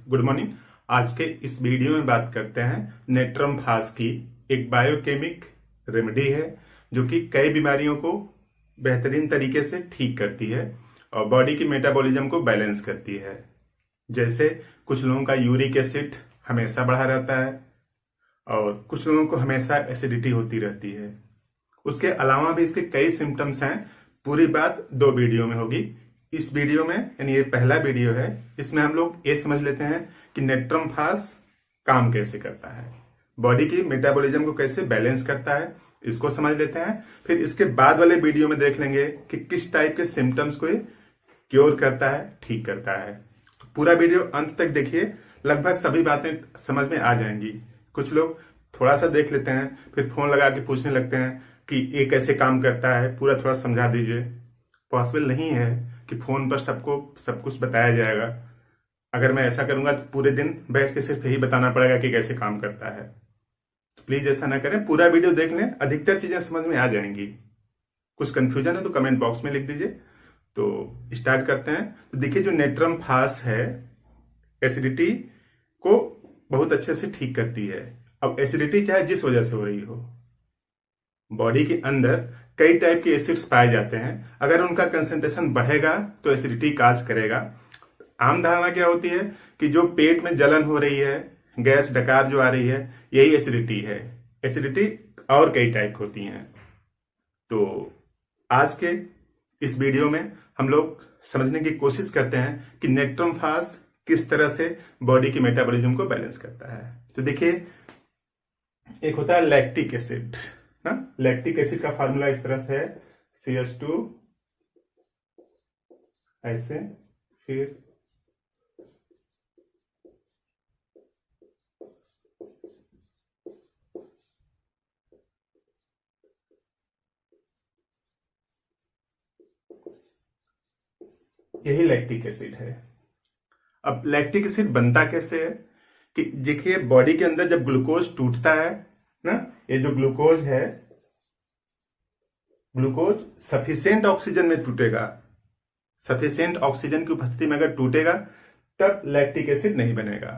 Good morning. आज के इस वीडियो में बात करते हैं नेट्रम फास की। एक बायोकेमिक रेमेडी है जो कि कई बीमारियों को बेहतरीन तरीके से ठीक करती है और बॉडी की मेटाबॉलिज्म को बैलेंस करती है। जैसे कुछ लोगों का यूरिक एसिड हमेशा बढ़ा रहता है और कुछ लोगों को हमेशा एसिडिटी होती रहती है। उसके अलावा भी इसके कई सिम्टम्स हैं। पूरी बात 2 वीडियो में होगी। इस वीडियो में यानी ये पहला वीडियो है, इसमें हम लोग ये समझ लेते हैं कि नेट्रम फास काम कैसे करता है, बॉडी की मेटाबॉलिज्म को कैसे बैलेंस करता है, इसको समझ लेते हैं। फिर इसके बाद वाले वीडियो में देख लेंगे कि किस टाइप के सिम्टम्स को क्योर करता है, ठीक करता है। तो पूरा वीडियो अंत तक देखिए, लगभग सभी बातें समझ में आ जाएंगी। कुछ लोग थोड़ा सा देख लेते हैं फिर फोन लगा के पूछने लगते हैं कि ये कैसे काम करता है, पूरा थोड़ा समझा दीजिए। पॉसिबल नहीं है कि फोन पर सबको सब कुछ बताया जाएगा। अगर मैं ऐसा करूंगा तो पूरे दिन बैठ के सिर्फ यही बताना पड़ेगा कि कैसे काम करता है। तो प्लीज ऐसा ना करें, पूरा वीडियो देख लें, अधिकतर चीजें समझ में आ जाएंगी। कुछ कंफ्यूजन है तो कमेंट बॉक्स में लिख दीजिए। तो स्टार्ट करते हैं। तो देखिए, जो नेट्रम फास है एसिडिटी को बहुत अच्छे से ठीक करती है। अब एसिडिटी चाहे जिस वजह से हो रही हो, बॉडी के अंदर कई टाइप के एसिड्स पाए जाते हैं। अगर उनका कंसंट्रेशन बढ़ेगा तो एसिडिटी काज करेगा। आम धारणा क्या होती है कि जो पेट में जलन हो रही है, गैस डकार जो आ रही है, यही एसिडिटी है। एसिडिटी और कई टाइप होती हैं। तो आज के इस वीडियो में हम लोग समझने की कोशिश करते हैं कि नेट्रम फास किस तरह से बॉडी की मेटाबॉलिज्म को बैलेंस करता है। तो देखिए, एक होता है लैक्टिक एसिड ना। लैक्टिक एसिड का फार्मूला इस तरह से है, CH2 ऐसे, फिर यही लैक्टिक एसिड है। अब लैक्टिक एसिड बनता कैसे है कि देखिए, बॉडी के अंदर जब ग्लूकोज टूटता है ना, ये जो ग्लूकोज है, ग्लूकोज सफिशिएंट ऑक्सीजन में टूटेगा। सफिशिएंट ऑक्सीजन की उपस्थिति में अगर टूटेगा तब लैक्टिक एसिड नहीं बनेगा।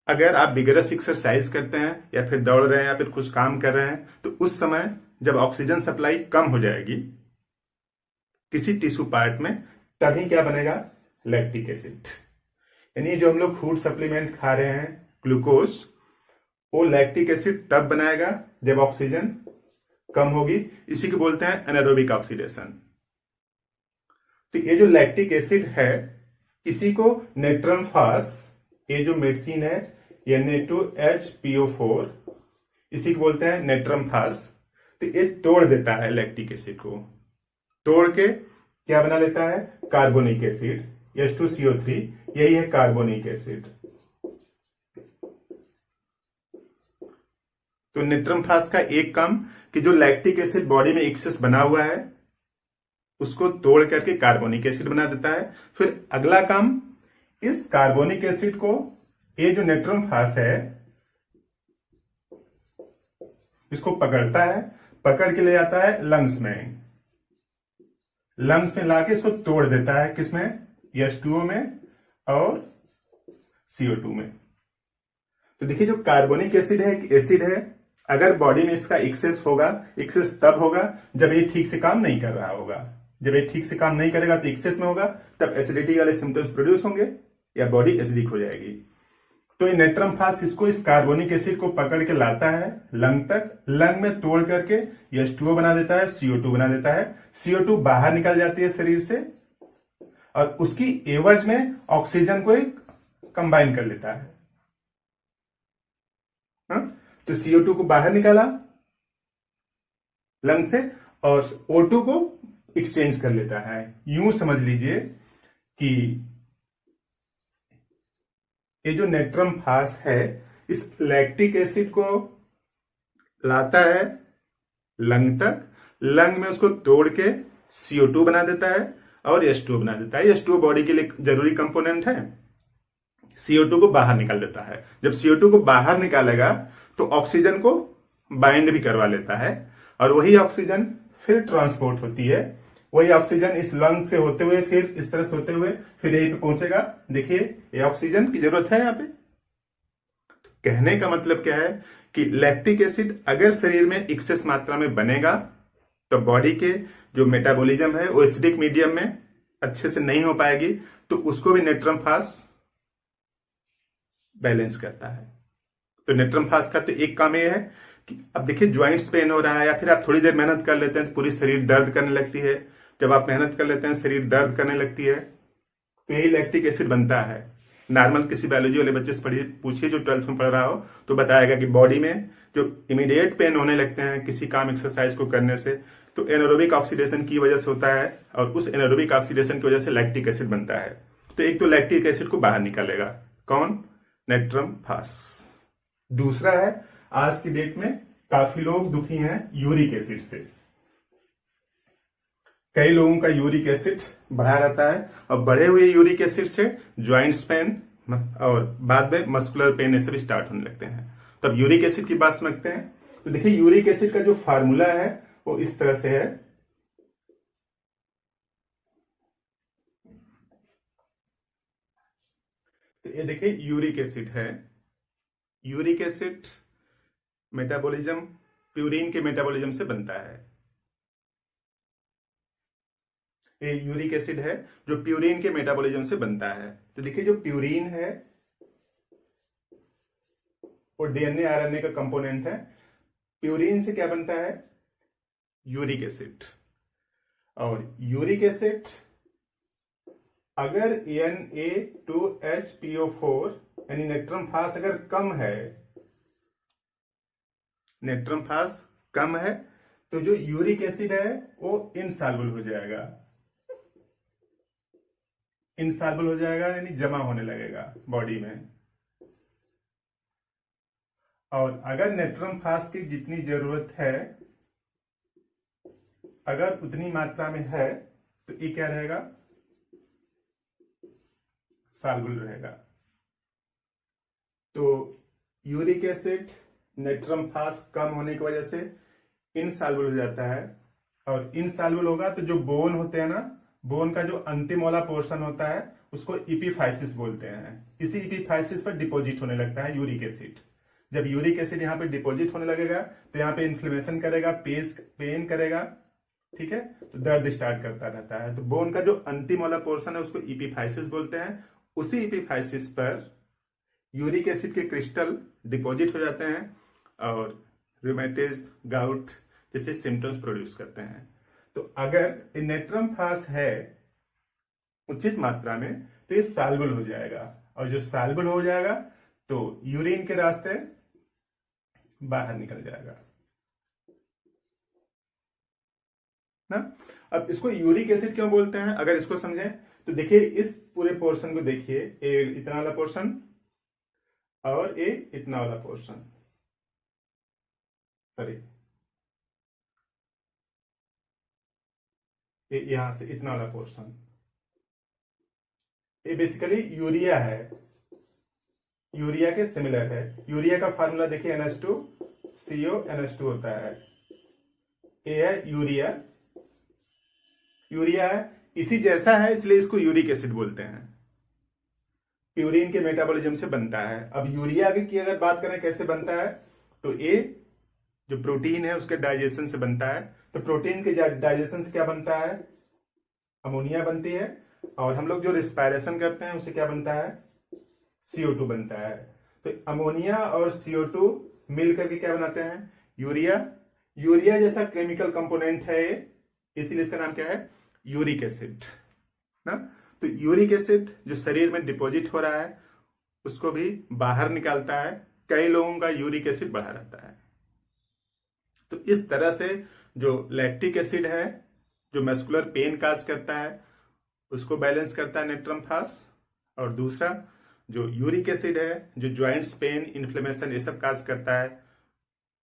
अगर आप विगरस एक्सरसाइज करते हैं या फिर दौड़ रहे हैं या फिर कुछ काम कर रहे हैं तो उस समय जब ऑक्सीजन सप्लाई कम हो जाएगी किसी टिश्यू पार्ट में, तभी क्या बनेगा? Lactic acid. यानी जो हम लोग फूड सप्लीमेंट खा रहे हैं, ग्लूकोज, वो लैक्टिक एसिड तब बनाएगा जब ऑक्सीजन कम होगी। इसी को बोलते हैं एनारोबिक ऑक्सीडेशन। तो ये जो लैक्टिक एसिड है, इसी को नेट्रम फास, ये जो मेडिसिन है Na2HPO4, इसी को बोलते हैं नेट्रम फास। तो ये तोड़ देता है लैक्टिक एसिड को, तोड़ के क्या बना लेता है? कार्बोनिक एसिड, H2CO3, यही है कार्बोनिक एसिड। तो नेट्रम फास का एक काम कि जो लैक्टिक एसिड बॉडी में एक्सेस बना हुआ है उसको तोड़ करके कार्बोनिक एसिड बना देता है। फिर अगला काम, इस कार्बोनिक एसिड को ये जो नेट्रम फास है इसको पकड़ता है, पकड़ के ले जाता है लंग्स में। लंग्स में लाके इसको तोड़ देता है, किसमें? H2O में और CO2 में। तो देखिए, जो कार्बोनिक एसिड है एक एसिड है। अगर बॉडी में इसका एक्सेस होगा, एक्सेस तब होगा जब ये ठीक से काम नहीं कर रहा होगा। जब ये ठीक से काम नहीं करेगा तो एक्सेस में होगा, तब एसिडिटी वाले सिम्टम्स प्रोड्यूस होंगे या बॉडी एसिडिक हो जाएगी। तो ये नेट्रम फास इसको, इस कार्बोनिक एसिड को पकड़ के लाता है लंग तक, लंग में तोड़ करके H2O बना देता है, CO2 बना देता है। CO2 बाहर निकल जाती है शरीर से और उसकी एवज में ऑक्सीजन को कंबाइन कर लेता है। तो CO2 को बाहर निकाला लंग से और O2 को एक्सचेंज कर लेता है। यूं समझ लीजिए कि ये जो नेट्रम फास है इस लैक्टिक एसिड को लाता है लंग तक, लंग में उसको तोड़ के CO2 बना देता है और H2O बना देता है। H2O बॉडी के लिए जरूरी कंपोनेंट है। CO2 को बाहर निकाल देता है। जब CO2 को बाहर निकालेगा तो ऑक्सीजन को बाइंड भी करवा लेता है और वही ऑक्सीजन फिर ट्रांसपोर्ट होती है वही ऑक्सीजन इस लंग से होते हुए फिर इस तरह से होते हुए फिर यहीं पे पहुंचेगा। देखिए ये ऑक्सीजन की जरूरत है यहाँ पे। कहने का मतलब क्या है कि लैक्टिक एसिड अगर शरीर में एक्सेस मात्रा में बनेगा तो बॉडी के जो मेटाबॉलिज्म है वो एसिडिक मीडियम में अच्छे से नहीं हो पाएगी, तो उसको भी नेट्रम फास बैलेंस करता है। तो नेट्रम फास का तो एक काम ये है कि अब देखिए ज्वाइंट्स पेन हो रहा है या फिर आप थोड़ी देर मेहनत कर लेते हैं तो पूरी शरीर दर्द करने लगती है। जब आप मेहनत कर लेते हैं शरीर दर्द करने लगती है तो यही लैक्टिक एसिड बनता है। नॉर्मल किसी बायोलॉजी वाले बच्चे से पढ़िए, पूछिए जो 12th में पढ़ रहा हो, तो बताएगा कि बॉडी में जो इमीडिएट पेन होने लगते हैं किसी काम एक्सरसाइज को करने से, तो एनारोबिक ऑक्सीडेशन की वजह से होता है और उस एनारोबिक ऑक्सीडेशन की वजह से लैक्टिक एसिड बनता है। तो एक तो लैक्टिक एसिड को बाहर निकालेगा कौन? नेट्रम फास। दूसरा है आज की डेट में काफी लोग दुखी हैं यूरिक एसिड से। कई लोगों का यूरिक एसिड बढ़ा रहता है और बढ़े हुए यूरिक एसिड से ज्वाइंट्स पेन और बाद में मस्कुलर पेन ऐसे भी स्टार्ट होने लगते हैं। तो अब यूरिक एसिड की बात समझते हैं। तो देखिए यूरिक एसिड का जो फार्मूला है वो इस तरह से है। तो ये देखिए यूरिक एसिड है। यूरिक एसिड मेटाबॉलिज्म प्यूरिन के मेटाबॉलिज्म से बनता है। ये यूरिक एसिड है जो प्यूरिन के मेटाबॉलिज्म से बनता है। तो देखिए जो प्यूरिन है वो डीएनए आरएनए का कंपोनेंट है। प्यूरिन से क्या बनता है? Uric acid. और यूरिक एसिड अगर Na2HPO4 यानी नेट्रम फास अगर कम है, नेट्रम फास कम है तो जो यूरिक एसिड है वो इनसॉल्युबल हो जाएगा। इनसॉल्युबल हो जाएगा यानी जमा होने लगेगा बॉडी में। और अगर नेट्रम फास की जितनी जरूरत है अगर उतनी मात्रा में है तो ये क्या रहेगा? सॉल्युबल रहेगा। तो यूरिक एसिड नेट्रम फास कम होने की वजह से इनसॉल्युबल हो जाता है। और इनसॉल्युबल होगा तो जो बोन होते हैं ना, बोन का जो अंतिम वाला पोर्शन होता है उसको इपीफाइसिस बोलते हैं। इसी इपीफाइसिस पर डिपॉजिट होने लगता है यूरिक एसिड। जब यूरिक एसिड यहाँ पे डिपॉजिट होने लगेगा तो यहाँ पे इन्फ्लेमेशन करेगा, पेन करेगा, ठीक है, तो दर्द स्टार्ट करता रहता है। तो बोन का जो अंतिम वाला पोर्शन है उसको इपीफाइसिस बोलते हैं। उसी इपीफाइसिस पर यूरिक एसिड के क्रिस्टल डिपॉजिट हो जाते हैं और रूमेटिज्म, गाउट जैसे सिम्टम्स प्रोड्यूस करते हैं। तो अगर नेट्रम फास है उचित मात्रा में तो ये सॉल्युबल हो जाएगा, और जो सॉल्युबल हो जाएगा तो यूरिन के रास्ते बाहर निकल जाएगा ना। अब इसको यूरिक एसिड क्यों बोलते हैं अगर इसको समझें तो देखिए इस पूरे पोर्शन को देखिए, इतना वाला पोर्शन और ये इतना वाला पोर्शन, सॉरी यहां से इतना वाला पोर्शन, ये बेसिकली यूरिया है, यूरिया के सिमिलर है। यूरिया का फार्मूला देखिए NH2CO NH2 होता है। ये है यूरिया, यूरिया है इसी जैसा है इसलिए इसको यूरिक एसिड बोलते हैं। प्यूरिन के मेटाबॉलिज्म से बनता है। अब यूरिया की अगर बात करें कैसे बनता है तो ये जो प्रोटीन है उसके डाइजेशन से बनता है। तो प्रोटीन के डाइजेशन से क्या बनता है? अमोनिया बनती है। और हम लोग जो रिस्पायरेशन करते हैं उसे क्या बनता है? CO2 बनता है। तो अमोनिया और CO2 मिलकर के क्या बनाते हैं? यूरिया। यूरिया जैसा केमिकल कंपोनेंट है इसीलिए इसका नाम क्या है? यूरिक एसिड ना। तो यूरिक एसिड जो शरीर में डिपॉजिट हो रहा है उसको भी बाहर निकालता है। कई लोगों का यूरिक एसिड बढ़ा रहता है। तो इस तरह से जो लैक्टिक एसिड है जो मस्कुलर पेन काज करता है उसको बैलेंस करता है नेट्रम फास। और दूसरा जो यूरिक एसिड है जो ज्वाइंट्स पेन, इन्फ्लेमेशन ये सब काज करता है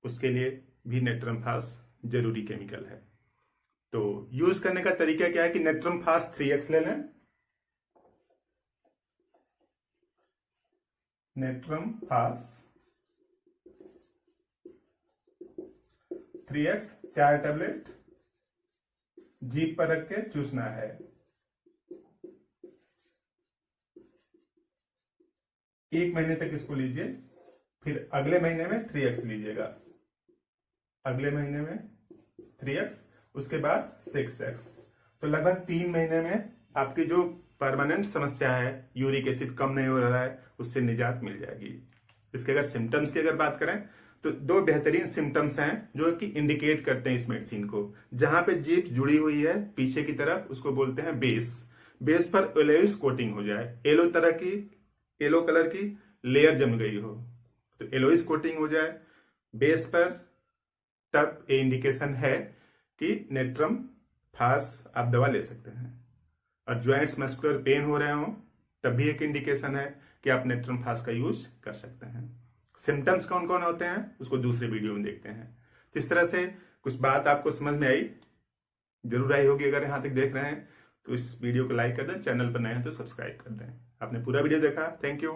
उसके लिए भी नेट्रम फास जरूरी केमिकल है। तो यूज करने का तरीका क्या है कि नेट्रम फास 3x ले लें। नेट्रम फास 3x 4 टैबलेट जीभ पर रख के चूसना है। एक महीने तक इसको लीजिए, फिर अगले महीने में 3x लीजिएगा, अगले महीने में 3x, उसके बाद 6x। तो लगभग 3 महीने में आपकी जो परमानेंट समस्या है, यूरिक एसिड कम नहीं हो रहा है, उससे निजात मिल जाएगी। इसके अगर सिम्टम्स की अगर बात करें तो 2 बेहतरीन सिम्टम्स हैं जो कि इंडिकेट करते हैं इस मेडिसिन को। जहां पे जीभ जुड़ी हुई है पीछे की तरफ, उसको बोलते हैं बेस। बेस पर एलोइस कोटिंग हो जाए, येलो कलर की लेयर जम गई हो, तो एलोइस कोटिंग हो जाए बेस पर, तब ये इंडिकेशन है कि नेट्रम फास आप दवा ले सकते हैं। और ज्वाइंट्स मस्कुलर पेन हो रहे हो तब भी एक इंडिकेशन है कि आप नेट्रम फास का यूज कर सकते हैं। सिम्टम्स कौन कौन होते हैं उसको दूसरे वीडियो में देखते हैं। इस तरह से कुछ बात आपको समझ में आई, जरूर आई होगी। अगर यहां तक देख रहे हैं तो इस वीडियो को लाइक कर दें, चैनल पर नए हैं तो सब्सक्राइब कर दें। आपने पूरा वीडियो देखा, थैंक यू।